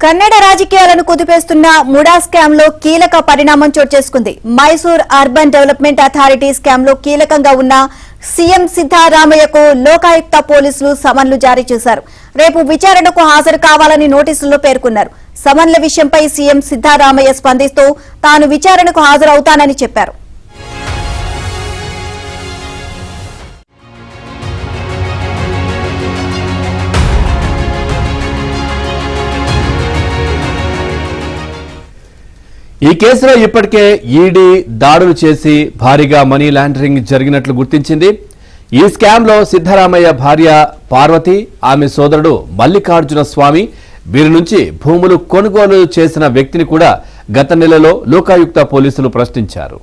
కన్నడ రాజకీయాలను కుదిపేస్తున్న MUDA scam లో కీలక పరిణామం చోటు చేసుకుంది. Mysore urban development authority scam లో కీలకంగా ఉన్న సీఎం సిద్ధారామయ్యకు లోకాయుక్త పోలీసులు సమన్లు జారీ చేశారు. రేపు విచారణకు హాజరు కావాలని నోటీసుల్లో పేర్కొన్నారు. సమన్ల విషయంపై సీఎం సిద్ధారామయ్య స్పందిస్తూ తాను విచారణకు హాజరవుతానని చెప్పారు. ఈ కేసులో ఇప్పటికే ఈడీ దాడులు చేసి భారీగా మనీ లాండరింగ్ జరిగినట్లు గుర్తించింది. ఈ స్కామ్ లో సిద్ధరామయ్య భార్య పార్వతి, ఆమె సోదరుడు మల్లికార్జున స్వామి, వీరి నుంచి భూములు కొనుగోలు చేసిన వ్యక్తిని కూడా గత నెలలో లోకాయుక్త పోలీసులు ప్రశ్నించారు.